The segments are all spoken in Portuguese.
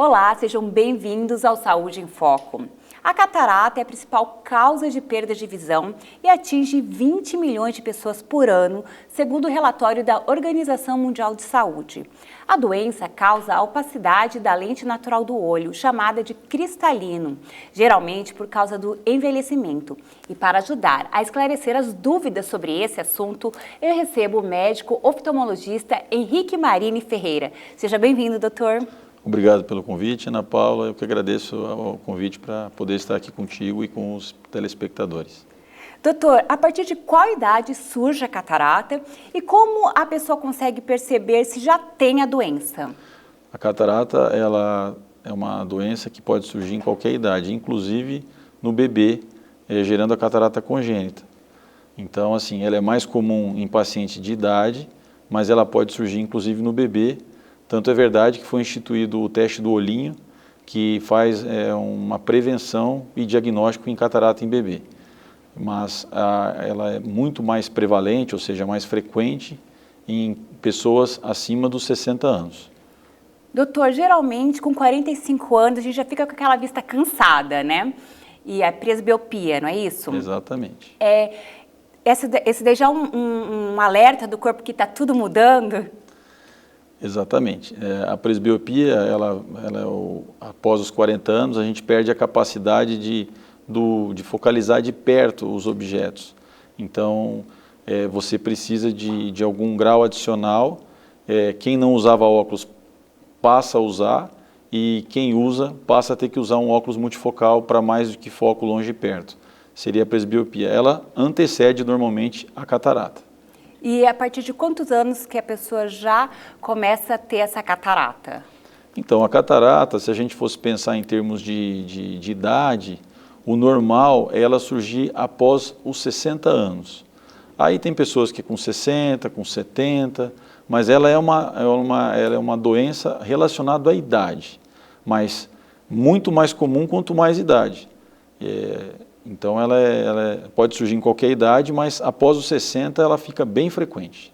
Olá, sejam bem-vindos ao Saúde em Foco. A catarata é a principal causa de perda de visão e atinge 20 milhões de pessoas por ano, segundo o relatório da Organização Mundial de Saúde. A doença causa a opacidade da lente natural do olho, chamada de cristalino, geralmente por causa do envelhecimento. E para ajudar a esclarecer as dúvidas sobre esse assunto, eu recebo o médico oftalmologista Henrique Marini Ferreira. Seja bem-vindo, doutor. Obrigado pelo convite, Ana Paula. Eu que agradeço o convite para poder estar aqui contigo e com os telespectadores. Doutor, a partir de qual idade surge a catarata e como a pessoa consegue perceber se já tem a doença? A catarata, ela é uma doença que pode surgir em qualquer idade, inclusive no bebê, gerando a catarata congênita. Então, assim, ela é mais comum em paciente de idade, mas ela pode surgir inclusive no bebê. Tanto é verdade que foi instituído o teste do olhinho, que faz uma prevenção e diagnóstico em catarata em bebê. Mas ela é muito mais prevalente, ou seja, mais frequente em pessoas acima dos 60 anos. Doutor, geralmente com 45 anos a gente já fica com aquela vista cansada, né? E a presbiopia, não é isso? Exatamente. Esse daí já é um alerta do corpo que está tudo mudando? Exatamente. A presbiopia, após os 40 anos, a gente perde a capacidade de focalizar de perto os objetos. Então, você precisa de algum grau adicional. Quem não usava óculos passa a usar e quem usa passa a ter que usar um óculos multifocal para mais do que foco longe e perto. Seria a presbiopia. Ela antecede normalmente a catarata. E a partir de quantos anos que a pessoa já começa a ter essa catarata? Então, a catarata, se a gente fosse pensar em termos de idade, o normal é ela surgir após os 60 anos. Aí tem pessoas que com 60, com 70, mas ela é uma doença relacionada à idade, mas muito mais comum quanto mais idade. Então, ela pode surgir em qualquer idade, mas após os 60 ela fica bem frequente.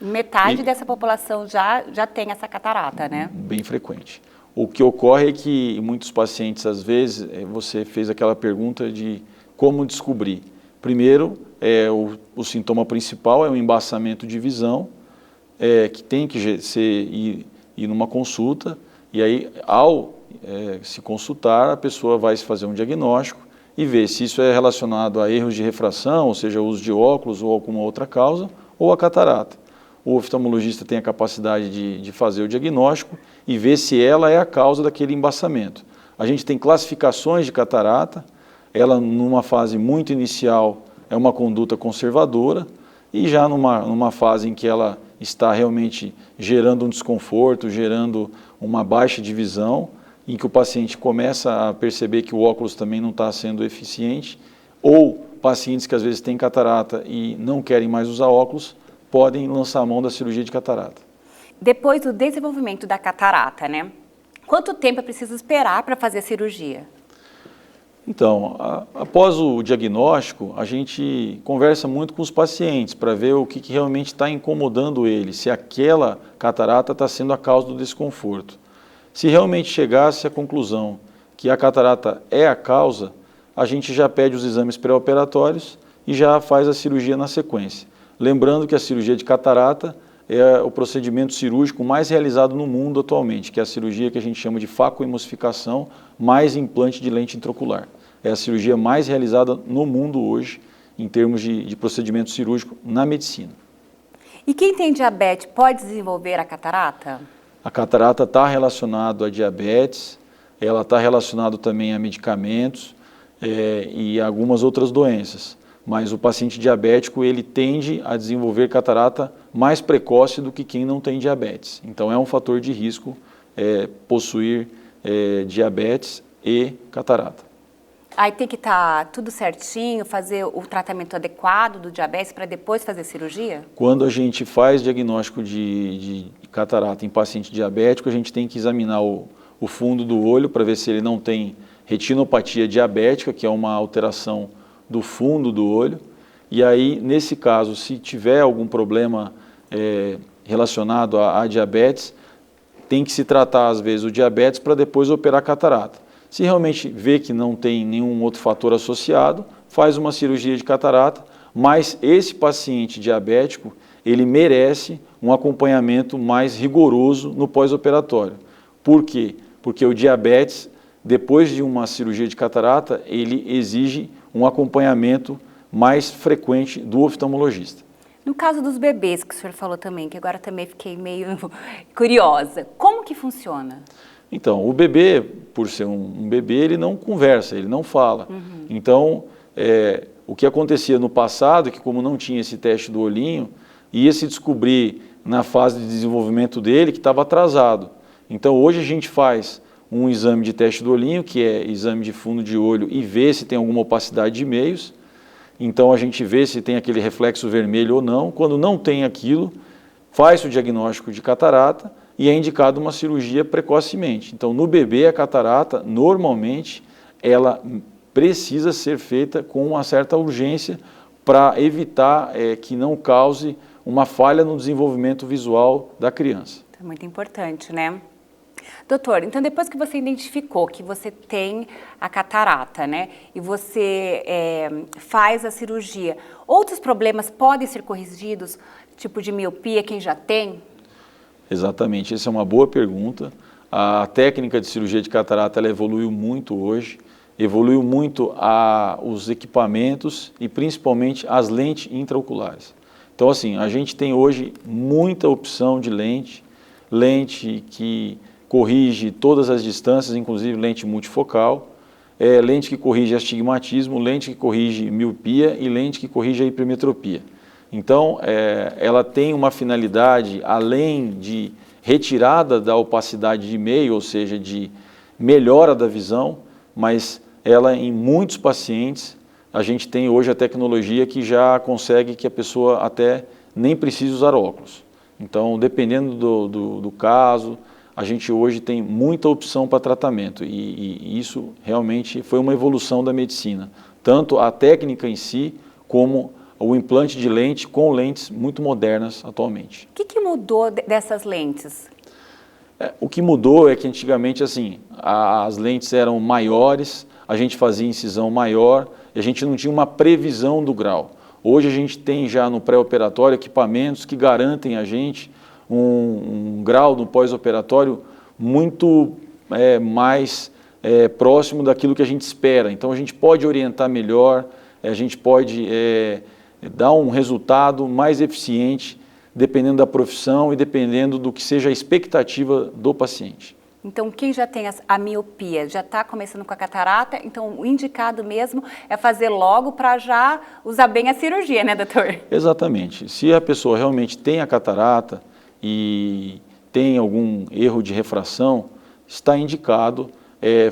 Metade dessa população já tem essa catarata, né? Bem frequente. O que ocorre é que muitos pacientes, às vezes, você fez aquela pergunta de como descobrir. Primeiro, o sintoma principal é o embaçamento de visão, que tem que ir numa consulta, e aí, ao se consultar, a pessoa vai se fazer um diagnóstico, e ver se isso é relacionado a erros de refração, ou seja, uso de óculos ou alguma outra causa, ou a catarata. O oftalmologista tem a capacidade de fazer o diagnóstico e ver se ela é a causa daquele embaçamento. A gente tem classificações de catarata, ela numa fase muito inicial é uma conduta conservadora, e já numa fase em que ela está realmente gerando um desconforto, gerando uma baixa de visão, em que o paciente começa a perceber que o óculos também não está sendo eficiente, ou pacientes que às vezes têm catarata e não querem mais usar óculos, podem lançar a mão da cirurgia de catarata. Depois do desenvolvimento da catarata, né? Quanto tempo é preciso esperar para fazer a cirurgia? Então, após o diagnóstico, a gente conversa muito com os pacientes para ver o que realmente está incomodando ele, se aquela catarata está sendo a causa do desconforto. Se realmente chegasse à conclusão que a catarata é a causa, a gente já pede os exames pré-operatórios e já faz a cirurgia na sequência. Lembrando que a cirurgia de catarata é o procedimento cirúrgico mais realizado no mundo atualmente, que é a cirurgia que a gente chama de facoemulsificação mais implante de lente intraocular. É a cirurgia mais realizada no mundo hoje, em termos de procedimento cirúrgico na medicina. E quem tem diabetes pode desenvolver a catarata? A catarata está relacionada a diabetes, ela está relacionada também a medicamentos e algumas outras doenças. Mas o paciente diabético, ele tende a desenvolver catarata mais precoce do que quem não tem diabetes. Então, é um fator de risco possuir diabetes e catarata. Aí tem que estar tudo certinho, fazer o tratamento adequado do diabetes para depois fazer cirurgia? Quando a gente faz diagnóstico de catarata em paciente diabético, a gente tem que examinar o fundo do olho para ver se ele não tem retinopatia diabética, que é uma alteração do fundo do olho. E aí, nesse caso, se tiver algum problema relacionado à diabetes, tem que se tratar, às vezes, o diabetes para depois operar a catarata. Se realmente vê que não tem nenhum outro fator associado, faz uma cirurgia de catarata, mas esse paciente diabético, ele merece um acompanhamento mais rigoroso no pós-operatório. Por quê? Porque o diabetes, depois de uma cirurgia de catarata, ele exige um acompanhamento mais frequente do oftalmologista. No caso dos bebês, que o senhor falou também, que agora também fiquei meio curiosa, como que funciona? Então, o bebê, por ser um bebê, ele não conversa, ele não fala. Então, o que acontecia no passado, que como não tinha esse teste do olhinho, ia se descobrir na fase de desenvolvimento dele que estava atrasado. Então, hoje a gente faz um exame de teste do olhinho, que é exame de fundo de olho, e vê se tem alguma opacidade de meios. Então, a gente vê se tem aquele reflexo vermelho ou não. Quando não tem aquilo, faz o diagnóstico de catarata e é indicado uma cirurgia precocemente. Então, no bebê, a catarata, normalmente, ela precisa ser feita com uma certa urgência para evitar que não cause uma falha no desenvolvimento visual da criança. É muito importante, né? Doutor, então depois que você identificou que você tem a catarata, né, e você faz a cirurgia, outros problemas podem ser corrigidos, tipo de miopia, quem já tem? Exatamente, essa é uma boa pergunta. A técnica de cirurgia de catarata ela evoluiu muito hoje, evoluiu muito os equipamentos e principalmente as lentes intraoculares. Então assim, a gente tem hoje muita opção de lente que corrige todas as distâncias, inclusive lente multifocal, lente que corrige astigmatismo, lente que corrige miopia e lente que corrige a hipermetropia. Então, ela tem uma finalidade, além de retirada da opacidade de meio, ou seja, de melhora da visão, mas ela, em muitos pacientes, a gente tem hoje a tecnologia que já consegue que a pessoa até nem precise usar óculos. Então, dependendo do caso, a gente hoje tem muita opção para tratamento e isso realmente foi uma evolução da medicina. Tanto a técnica em si, como o implante de lente com lentes muito modernas atualmente. O que mudou dessas lentes? O que mudou é que antigamente assim, as lentes eram maiores, a gente fazia incisão maior e a gente não tinha uma previsão do grau. Hoje a gente tem já no pré-operatório equipamentos que garantem a gente um grau no pós-operatório muito mais próximo daquilo que a gente espera. Então a gente pode orientar melhor, a gente pode dar um resultado mais eficiente dependendo da profissão e dependendo do que seja a expectativa do paciente. Então, quem já tem a miopia, já está começando com a catarata, então o indicado mesmo é fazer logo para já usar bem a cirurgia, né, doutor? Exatamente. Se a pessoa realmente tem a catarata e tem algum erro de refração, está indicado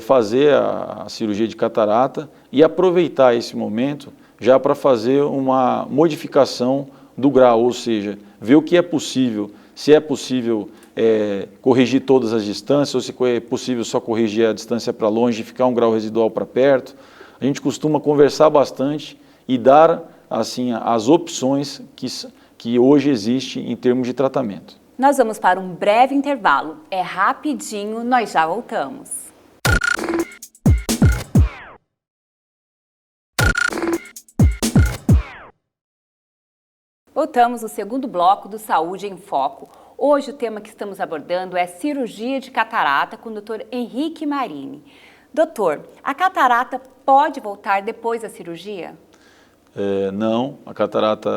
fazer a cirurgia de catarata e aproveitar esse momento já para fazer uma modificação do grau, ou seja, ver o que é possível, se é possível corrigir todas as distâncias ou se é possível só corrigir a distância para longe e ficar um grau residual para perto. A gente costuma conversar bastante e dar assim as opções que hoje existem em termos de tratamento. Nós vamos para um breve intervalo. É rapidinho, nós já voltamos. Voltamos no segundo bloco do Saúde em Foco. Hoje o tema que estamos abordando é cirurgia de catarata com o Dr. Henrique Marini. Doutor, a catarata pode voltar depois da cirurgia? Não, a catarata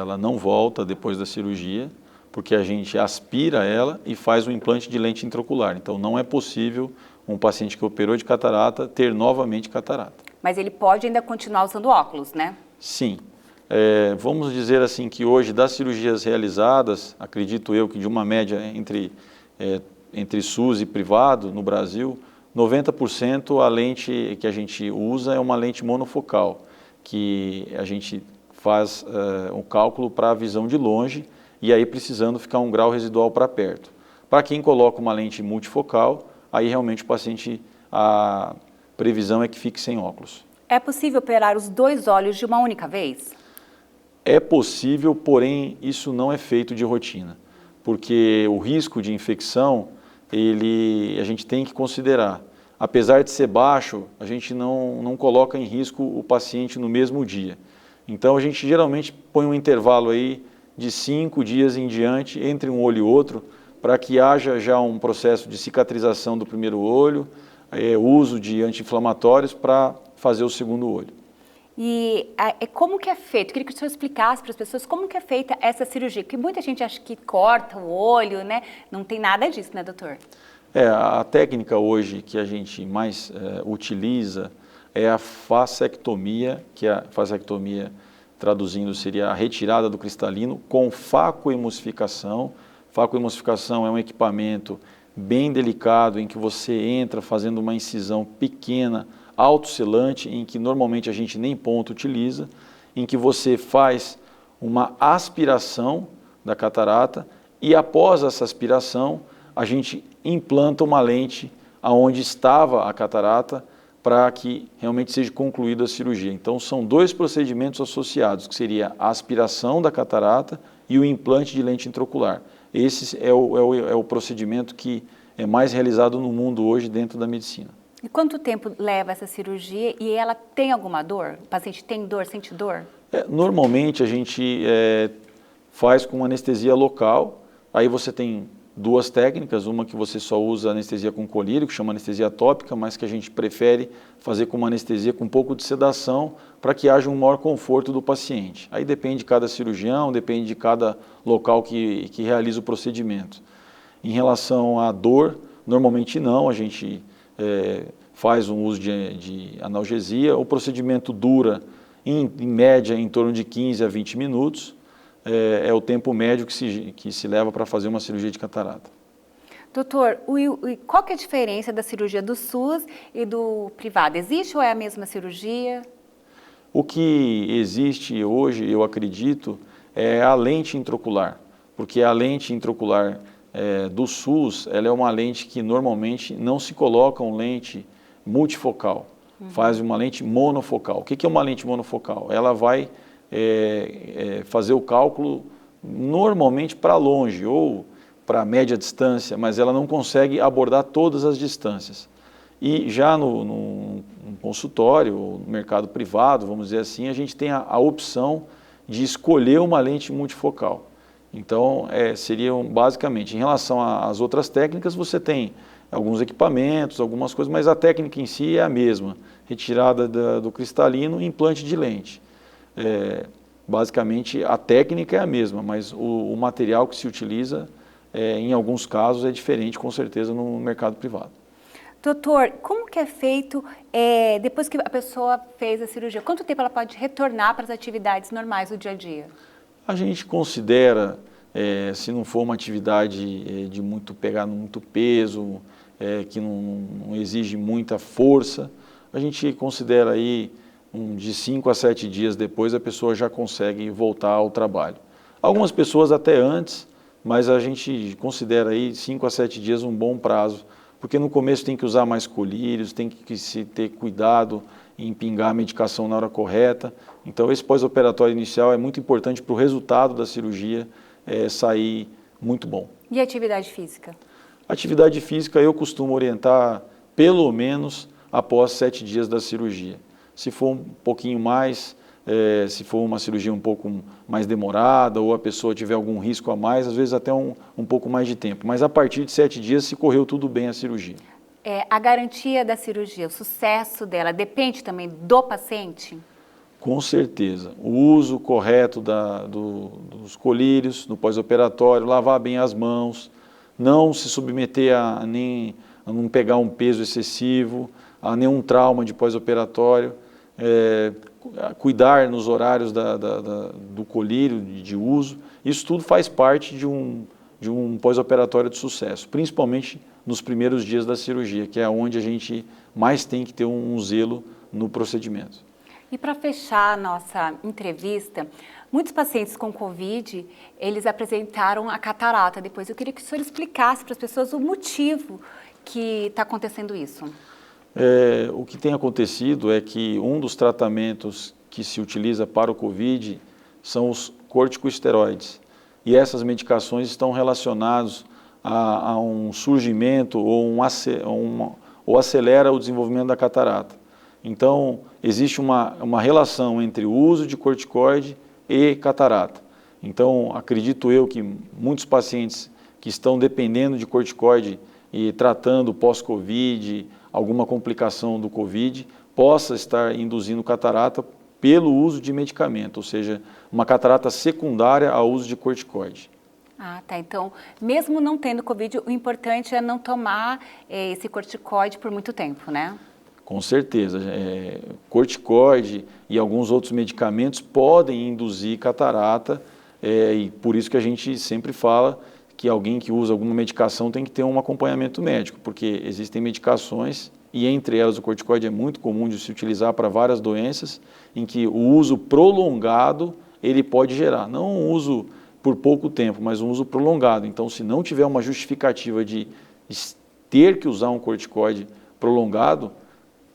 ela não volta depois da cirurgia, porque a gente aspira ela e faz um implante de lente intraocular. Então não é possível um paciente que operou de catarata ter novamente catarata. Mas ele pode ainda continuar usando óculos, né? Sim. Vamos dizer assim que hoje das cirurgias realizadas, acredito eu que de uma média entre SUS e privado no Brasil, 90% a lente que a gente usa é uma lente monofocal, que a gente faz um cálculo para a visão de longe e aí precisando ficar um grau residual para perto. Para quem coloca uma lente multifocal, aí realmente o paciente, a previsão é que fique sem óculos. É possível operar os dois olhos de uma única vez? É possível, porém isso não é feito de rotina, porque o risco de infecção a gente tem que considerar. Apesar de ser baixo, a gente não coloca em risco o paciente no mesmo dia. Então a gente geralmente põe um intervalo aí de 5 dias em diante entre um olho e outro, para que haja já um processo de cicatrização do primeiro olho, uso de anti-inflamatórios para fazer o segundo olho. E como que é feito? Eu queria que o senhor explicasse para as pessoas como que é feita essa cirurgia, porque muita gente acha que corta o olho, né? Não tem nada disso, né, doutor? A técnica hoje que a gente mais utiliza é a fasectomia, que a fasectomia, traduzindo, seria a retirada do cristalino com facoemulsificação. Facoemulsificação é um equipamento bem delicado em que você entra fazendo uma incisão pequena, autocelante, em que normalmente a gente nem ponto utiliza, em que você faz uma aspiração da catarata e após essa aspiração a gente implanta uma lente aonde estava a catarata para que realmente seja concluída a cirurgia. Então são 2 procedimentos associados, que seria a aspiração da catarata e o implante de lente intraocular. Esse é o procedimento que é mais realizado no mundo hoje dentro da medicina. E quanto tempo leva essa cirurgia e ela tem alguma dor? O paciente tem dor, sente dor? Normalmente a gente faz com anestesia local, aí você tem 2 técnicas, uma que você só usa anestesia com colírio, que chama anestesia tópica, mas que a gente prefere fazer com uma anestesia com um pouco de sedação, para que haja um maior conforto do paciente. Aí depende de cada cirurgião, depende de cada local que realiza o procedimento. Em relação à dor, normalmente não, a gente faz um uso de analgesia, o procedimento dura em média em torno de 15 a 20 minutos, é o tempo médio que se leva para fazer uma cirurgia de catarata. Doutor, qual que é a diferença da cirurgia do SUS e do privado? Existe ou é a mesma cirurgia? O que existe hoje, eu acredito, é a lente intraocular, porque a lente intraocular do SUS, ela é uma lente que normalmente não se coloca uma lente multifocal, faz uma lente monofocal. O que é uma lente monofocal? Ela vai fazer o cálculo normalmente para longe ou para média distância, mas ela não consegue abordar todas as distâncias. E já no consultório, no mercado privado, vamos dizer assim, a gente tem a opção de escolher uma lente multifocal. Então, seriam basicamente, em relação às outras técnicas, você tem alguns equipamentos, algumas coisas, mas a técnica em si é a mesma, retirada do cristalino e implante de lente. Basicamente, a técnica é a mesma, mas o material que se utiliza, em alguns casos, é diferente, com certeza, no mercado privado. Doutor, como que é feito depois que a pessoa fez a cirurgia? Quanto tempo ela pode retornar para as atividades normais do dia a dia? A gente considera, se não for uma atividade de pegar muito peso, que não exige muita força, a gente considera aí de 5 a 7 dias depois a pessoa já consegue voltar ao trabalho. Algumas pessoas até antes, mas a gente considera aí 5 a 7 dias um bom prazo, porque no começo tem que usar mais colírios, tem que se ter cuidado em pingar a medicação na hora correta. Então esse pós-operatório inicial é muito importante para o resultado da cirurgia sair muito bom. E atividade física? Atividade física eu costumo orientar pelo menos após 7 dias da cirurgia. Se for um pouquinho mais, se for uma cirurgia um pouco mais demorada ou a pessoa tiver algum risco a mais, às vezes até um pouco mais de tempo. Mas a partir de 7 dias, se correu tudo bem a cirurgia. A garantia da cirurgia, o sucesso dela, depende também do paciente? Com certeza. O uso correto dos colírios no pós-operatório, lavar bem as mãos, não se submeter a não pegar um peso excessivo, a nenhum trauma de pós-operatório, cuidar nos horários do colírio de uso. Isso tudo faz parte de um pós-operatório de sucesso, principalmente nos primeiros dias da cirurgia, que é onde a gente mais tem que ter um zelo no procedimento. E para fechar a nossa entrevista, muitos pacientes com Covid, eles apresentaram a catarata depois. Eu queria que o senhor explicasse para as pessoas o motivo que está acontecendo isso. O que tem acontecido é que um dos tratamentos que se utiliza para o Covid são os corticosteroides. E essas medicações estão relacionadas a um surgimento ou acelera o desenvolvimento da catarata. Então, existe uma relação entre o uso de corticoide e catarata. Então, acredito eu que muitos pacientes que estão dependendo de corticoide e tratando pós-Covid, alguma complicação do Covid, possa estar induzindo catarata pelo uso de medicamento, ou seja, uma catarata secundária ao uso de corticoide. Ah, tá. Então, mesmo não tendo Covid, o importante é não tomar esse corticoide por muito tempo, né? Com certeza. Corticoide e alguns outros medicamentos podem induzir catarata, e por isso que a gente sempre fala que alguém que usa alguma medicação tem que ter um acompanhamento médico, porque existem medicações, e entre elas o corticoide é muito comum de se utilizar para várias doenças, em que o uso prolongado ele pode gerar, não um uso por pouco tempo, mas um uso prolongado. Então, se não tiver uma justificativa de ter que usar um corticoide prolongado,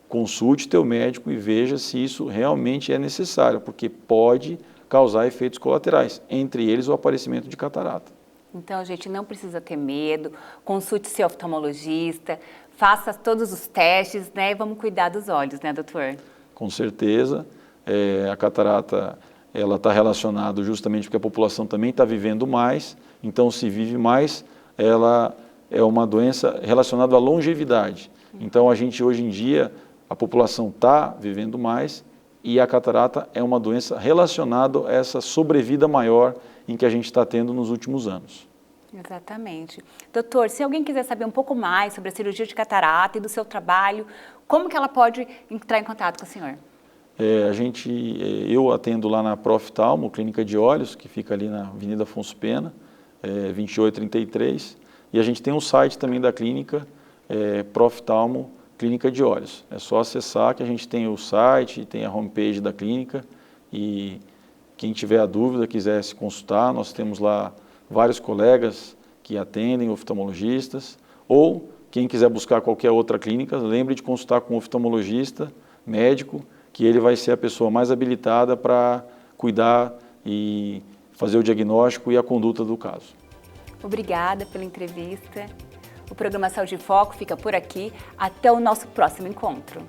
consulte teu médico e veja se isso realmente é necessário, porque pode causar efeitos colaterais, entre eles o aparecimento de catarata. Então, gente, não precisa ter medo, consulte seu oftalmologista, faça todos os testes, né? E vamos cuidar dos olhos, né, doutor? Com certeza, a catarata ela está relacionada justamente porque a população também está vivendo mais, então se vive mais, ela é uma doença relacionada à longevidade. Então a gente hoje em dia, a população está vivendo mais e a catarata é uma doença relacionada a essa sobrevida maior em que a gente está tendo nos últimos anos. Exatamente. Doutor, se alguém quiser saber um pouco mais sobre a cirurgia de catarata e do seu trabalho, como que ela pode entrar em contato com o senhor? Eu atendo lá na Proftalmo, Clínica de Olhos, que fica ali na Avenida Afonso Pena, 2833, e a gente tem um site também da clínica, Proftalmo Clínica de Olhos. É só acessar que a gente tem o site, tem a homepage da clínica, e quem tiver a dúvida, quiser se consultar, nós temos lá vários colegas que atendem, oftalmologistas, ou quem quiser buscar qualquer outra clínica, lembre de consultar com um oftalmologista, médico, que ele vai ser a pessoa mais habilitada para cuidar e fazer o diagnóstico e a conduta do caso. Obrigada pela entrevista. O programa Saúde em Foco fica por aqui. Até o nosso próximo encontro.